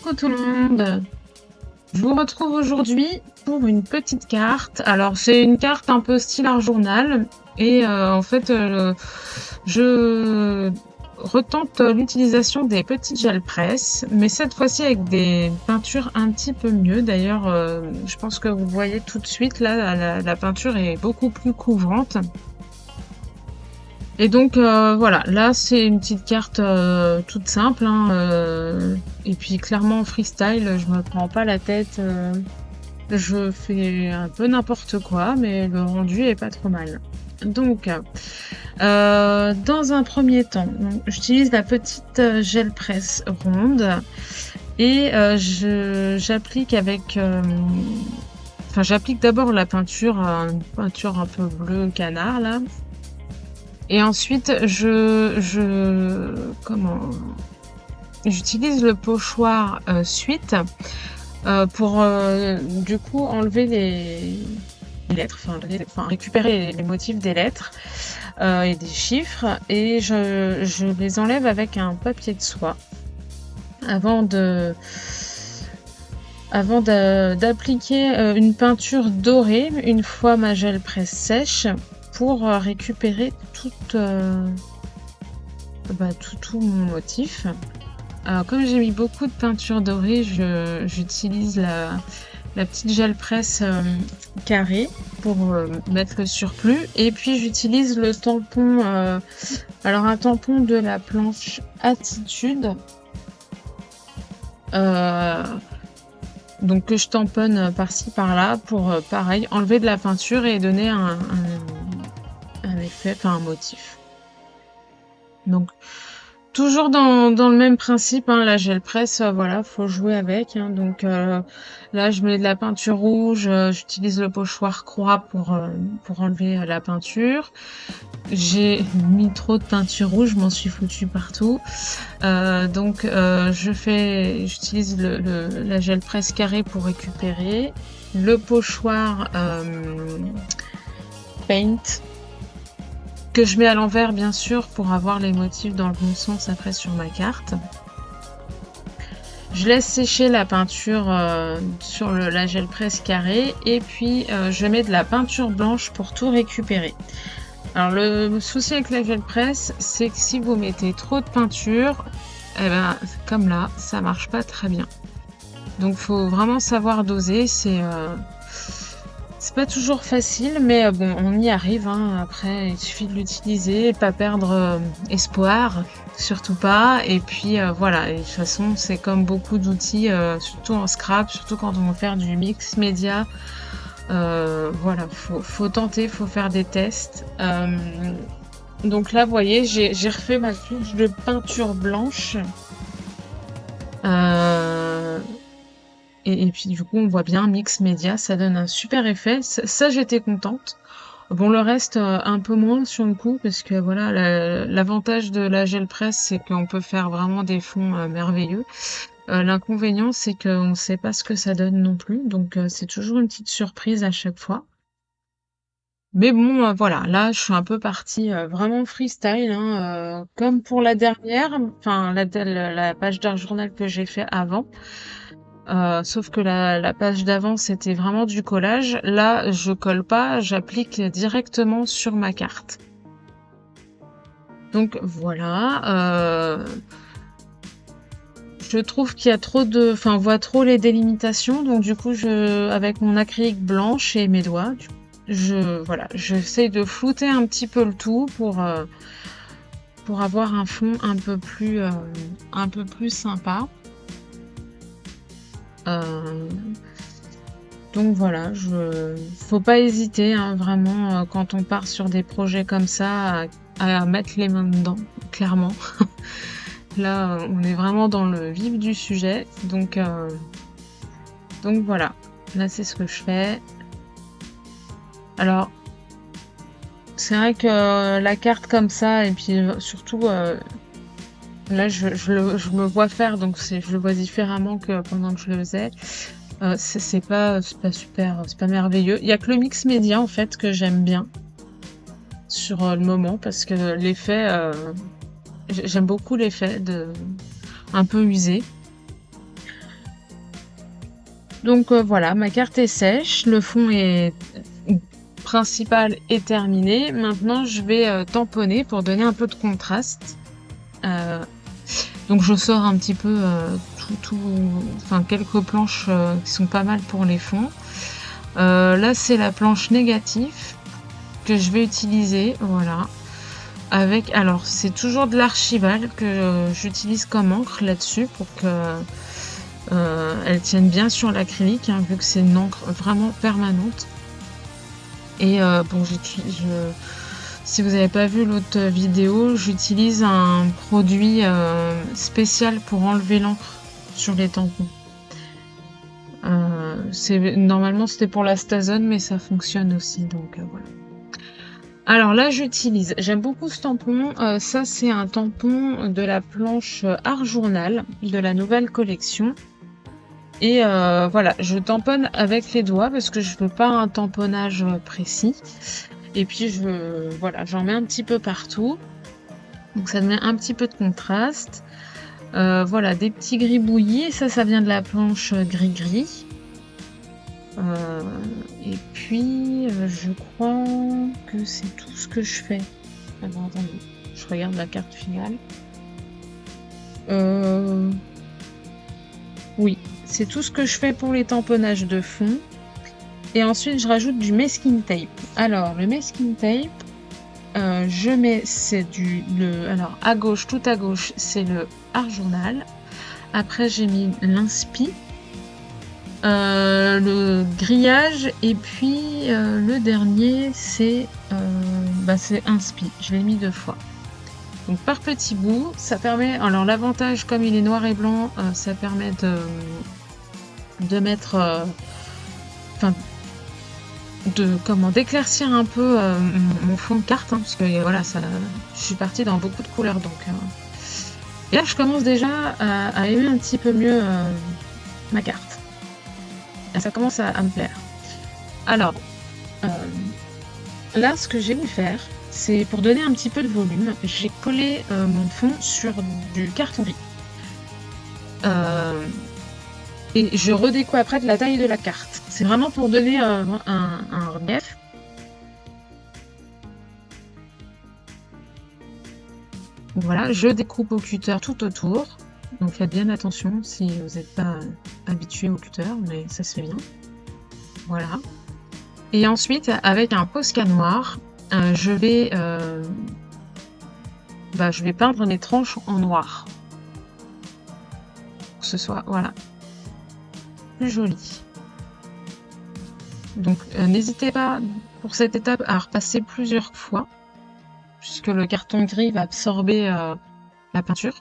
Coucou tout le monde, je vous retrouve aujourd'hui pour une petite carte. Alors c'est une carte un peu style art journal et en fait je retente l'utilisation des petits gel press, mais cette fois-ci avec des peintures un petit peu mieux. D'ailleurs je pense que vous voyez tout de suite là la peinture est beaucoup plus couvrante. Et donc voilà, là c'est une petite carte toute simple, hein, et puis clairement freestyle, je me prends pas la tête, je fais un peu n'importe quoi, mais le rendu est pas trop mal. Donc dans un premier temps, j'utilise la petite gel presse ronde et j'applique avec enfin j'applique d'abord la peinture, une peinture un peu bleu canard là. Et ensuite, j'utilise le pochoir suite pour du coup enlever les lettres, enfin récupérer les motifs des lettres et des chiffres, et je les enlève avec un papier de soie avant d'appliquer une peinture dorée une fois ma gel presse sèche pour récupérer tout mon motif. Alors, comme j'ai mis beaucoup de peinture dorée, j'utilise la petite gel presse carrée pour mettre le surplus. Et puis j'utilise le tampon, alors un tampon de la planche Attitude. Donc que je tamponne par-ci par-là pour pareil enlever de la peinture et donner un effet, enfin un motif. Donc toujours dans le même principe, hein, la gel presse, voilà, faut jouer avec, hein. Donc là je mets de la peinture rouge, j'utilise le pochoir croix pour enlever la peinture. J'ai mis trop de peinture rouge, je m'en suis foutue partout. Donc j'utilise la gel presse carrée pour récupérer. Le pochoir paint que je mets à l'envers bien sûr pour avoir les motifs dans le bon sens après sur ma carte. Je laisse sécher la peinture sur la gel presse carrée et puis je mets de la peinture blanche pour tout récupérer. Alors le souci avec la gel presse, c'est que si vous mettez trop de peinture, eh ben comme là, ça marche pas très bien. Donc faut vraiment savoir doser, c'est pas toujours facile, mais bon, on y arrive, hein. Après, il suffit de l'utiliser, pas perdre espoir, surtout pas. Et puis voilà, et de toute façon, c'est comme beaucoup d'outils, surtout en scrap, surtout quand on veut faire du mix média. Voilà, faut tenter, faut faire des tests. Donc là, vous voyez, j'ai refait ma couche de peinture blanche. Et puis du coup, on voit bien mix média, ça donne un super effet. Ça, j'étais contente. Bon, le reste, un peu moins sur le coup, parce que voilà, l'avantage de la gel presse, c'est qu'on peut faire vraiment des fonds merveilleux. L'inconvénient, c'est qu'on ne sait pas ce que ça donne non plus, donc c'est toujours une petite surprise à chaque fois. Mais bon, voilà, là, je suis un peu partie vraiment freestyle, hein, comme pour la dernière, enfin la page d'art journal que j'ai fait avant. Sauf que la page d'avant, c'était vraiment du collage. Là, je colle pas, j'applique directement sur ma carte. Donc voilà. Je trouve qu'il y a trop de... Enfin, on voit trop les délimitations. Donc du coup, avec mon acrylique blanche et mes doigts, voilà, j'essaye de flouter un petit peu le tout pour avoir un fond un peu plus sympa. Donc voilà, faut pas hésiter, hein, vraiment, quand on part sur des projets comme ça, à mettre les mains dedans, clairement. Là, on est vraiment dans le vif du sujet, donc voilà. Là, c'est ce que je fais. Alors, c'est vrai que la carte comme ça, et puis surtout, là, je me vois faire, donc je le vois différemment que pendant que je le faisais. C'est pas super, c'est pas merveilleux. Il y a que le mix média en fait que j'aime bien sur le moment, parce que l'effet, j'aime beaucoup l'effet un peu usé. Donc voilà, ma carte est sèche, le fond principal est terminé. Maintenant, je vais tamponner pour donner un peu de contraste. Donc je sors un petit peu enfin quelques planches qui sont pas mal pour les fonds. Là, c'est la planche négative que je vais utiliser, voilà. Alors c'est toujours de l'archival que j'utilise comme encre là-dessus pour que elle tienne bien sur l'acrylique, hein, vu que c'est une encre vraiment permanente. Et bon, si vous n'avez pas vu l'autre vidéo, j'utilise un produit spécial pour enlever l'encre sur les tampons. Normalement c'était pour la Stazone, mais ça fonctionne aussi, donc voilà. Alors là, j'aime beaucoup ce tampon. Ça, c'est un tampon de la planche Art Journal de la nouvelle collection. Et voilà, je tamponne avec les doigts parce que je veux pas un tamponnage précis. Et puis, voilà, j'en mets un petit peu partout. Donc, ça met un petit peu de contraste. Voilà, des petits gribouillis. Ça vient de la planche gris-gris. Et puis, je crois que c'est tout ce que je fais. Alors, attendez, je regarde la carte finale. Oui, c'est tout ce que je fais pour les tamponnages de fond. Et ensuite, je rajoute du masking tape. Alors, le masking tape, alors, à gauche, tout à gauche, c'est le Art Journal. Après, j'ai mis l'inspi. Le grillage, et puis le dernier c'est inspi, je l'ai mis 2 fois, donc par petits bouts. Ça permet, alors l'avantage, comme il est noir et blanc, ça permet de mettre d'éclaircir un peu mon fond de carte, hein, parce que voilà, je suis partie dans beaucoup de couleurs, donc et là je commence déjà à aimer un petit peu mieux ma carte. Ça commence à me plaire. Alors, là, ce que j'ai voulu faire, c'est pour donner un petit peu de volume, j'ai collé mon fond sur du carton gris. Et je redécoupe après de la taille de la carte. C'est vraiment pour donner un relief. Voilà, je découpe au cutter tout autour. Donc faites bien attention si vous n'êtes pas habitué au cutter, mais ça se fait bien. Voilà. Et ensuite, avec un Posca noir, je vais peindre mes tranches en noir. Pour que ce soit, voilà, plus joli. Donc n'hésitez pas pour cette étape à repasser plusieurs fois, puisque le carton gris va absorber la peinture.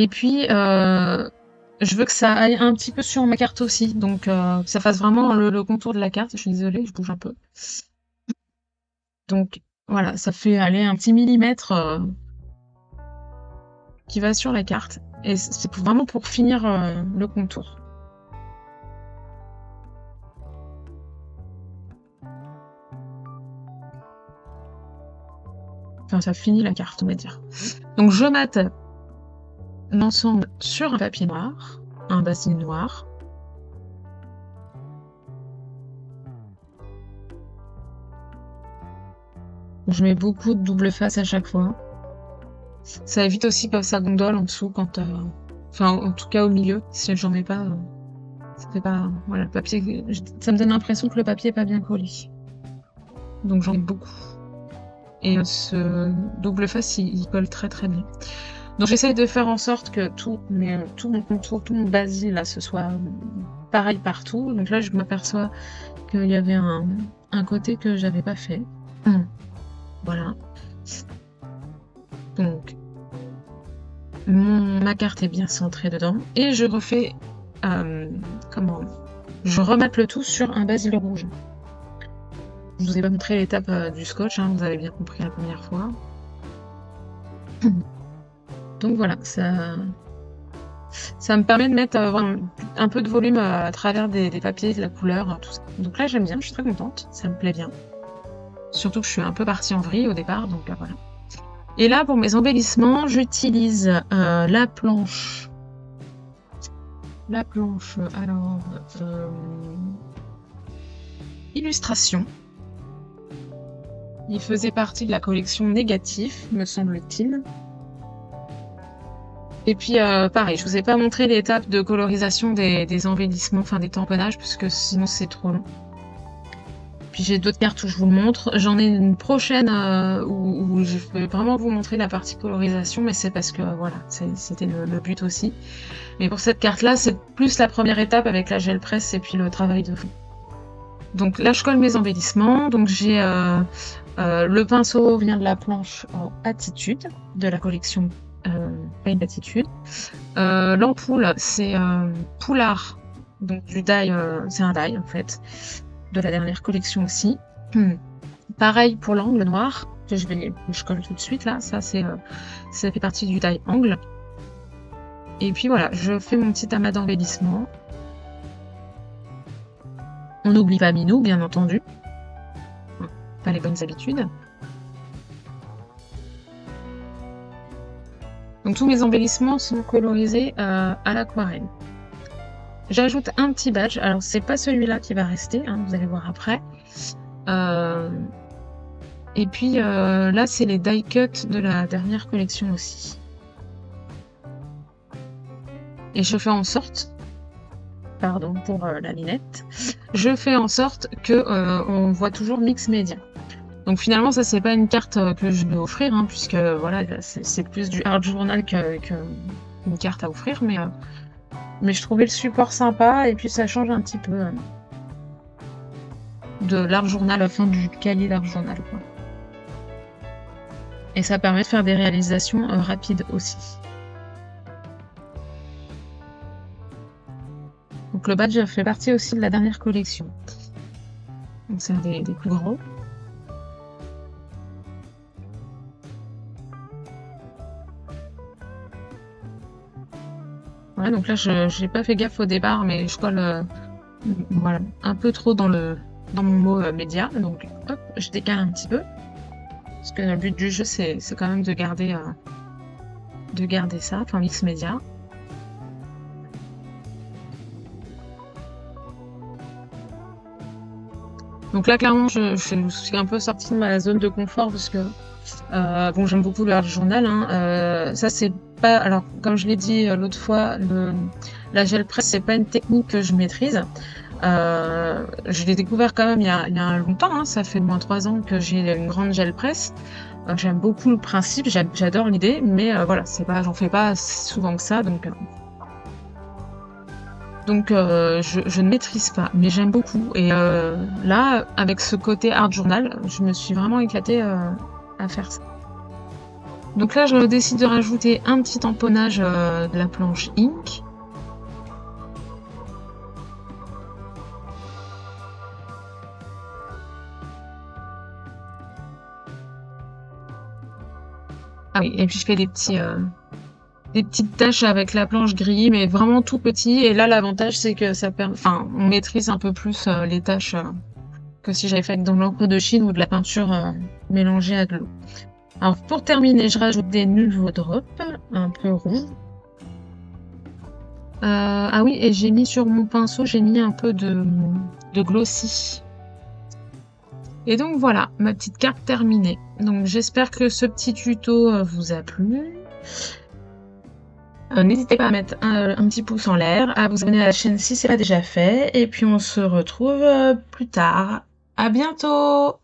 Et puis, je veux que ça aille un petit peu sur ma carte aussi, donc que ça fasse vraiment le contour de la carte. Je suis désolée, je bouge un peu. Donc voilà, ça fait aller un petit millimètre qui va sur la carte. Et c'est vraiment pour finir le contour. Enfin, ça finit la carte, on va dire. Donc je mate l'ensemble sur un papier noir, un bassin noir. Je mets beaucoup de double face à chaque fois. Ça évite aussi que ça gondole en dessous quand... Enfin, en tout cas au milieu. Si j'en mets pas, ça fait pas... Voilà, le papier... Ça me donne l'impression que le papier est pas bien collé. Donc j'en mets beaucoup. Et ce double face, il colle très très bien. Donc j'essaye de faire en sorte que tout mon contour, tout mon basil là, ce soit pareil partout. Donc là, je m'aperçois qu'il y avait un côté que j'avais pas fait. Voilà. Donc ma carte est bien centrée dedans. Et je refais... je remate le tout sur un basil rouge. Je vous ai pas montré l'étape du scotch, hein, vous avez bien compris la première fois. Donc voilà, ça me permet de mettre un peu de volume à travers des papiers, de la couleur, tout ça. Donc là j'aime bien, je suis très contente, ça me plaît bien. Surtout que je suis un peu partie en vrille au départ, donc voilà. Et là pour mes embellissements, j'utilise la planche la planche, alors, illustration. Il faisait partie de la collection Négatif, me semble-t-il. Et puis, pareil, je vous ai pas montré l'étape de colorisation des embellissements, enfin des tamponnages, parce que sinon c'est trop long. Puis j'ai d'autres cartes où je vous le montre. J'en ai une prochaine où je vais vraiment vous montrer la partie colorisation, mais c'est parce que voilà, c'était le but aussi. Mais pour cette carte-là, c'est plus la première étape avec la gel presse et puis le travail de fond. Donc là, je colle mes embellissements. Donc j'ai le pinceau vient de la planche Attitude de la collection Paint Attitude. L'ampoule, c'est Poulard, donc du die, c'est un die en fait, de la dernière collection aussi. Pareil pour l'angle noir, que je colle tout de suite là, ça fait partie du die angle. Et puis voilà, je fais mon petit amas d'embellissement. On n'oublie pas Minou, bien entendu. Pas les bonnes habitudes. Donc tous mes embellissements sont colorisés à l'aquarelle. J'ajoute un petit badge, alors c'est pas celui-là qui va rester, hein, vous allez voir après. Et puis là c'est les die cut de la dernière collection aussi. Et je fais en sorte, pardon pour la lunette, je fais en sorte que on voit toujours mix média. Donc finalement ça c'est pas une carte que je vais offrir, hein, puisque voilà c'est plus du art journal qu'une carte à offrir, mais je trouvais le support sympa et puis ça change un petit peu de l'art journal, enfin du cahier d'art journal, quoi. Et ça permet de faire des réalisations rapides aussi. Donc le badge fait partie aussi de la dernière collection. Donc c'est un des plus gros. Voilà, donc là j'ai pas fait gaffe au départ, mais je colle voilà, un peu trop dans mon mot média. Donc hop, je décale un petit peu. Parce que le but du jeu c'est quand même de garder ça, enfin mix média. Donc là clairement je suis un peu sortie de ma zone de confort parce que bon j'aime beaucoup le art journal, hein. Ça c'est pas, alors comme je l'ai dit l'autre fois, la gel presse c'est pas une technique que je maîtrise. Je l'ai découvert quand même il y a longtemps, hein. Ça fait au moins 3 ans que j'ai une grande gel presse. J'aime beaucoup le principe, j'adore l'idée, mais voilà, j'en fais pas souvent que ça, donc je ne maîtrise pas, mais j'aime beaucoup. Et là, avec ce côté art journal, je me suis vraiment éclatée à faire ça. Donc là, je décide de rajouter un petit tamponnage de la planche Ink. Ah oui, et puis je fais des petites taches avec la planche grillée, mais vraiment tout petit. Et là, l'avantage, c'est que on maîtrise un peu plus les taches que si j'avais fait dans l'encre de Chine ou de la peinture mélangée à de l'eau. Alors pour terminer, je rajoute des nouveaux drops, un peu rouges. Ah oui, et j'ai mis sur mon pinceau, j'ai mis un peu de glossy. Et donc voilà, ma petite carte terminée. Donc j'espère que ce petit tuto vous a plu. N'hésitez pas à mettre un petit pouce en l'air, à vous abonner à la chaîne si ce n'est pas déjà fait. Et puis on se retrouve plus tard. À bientôt!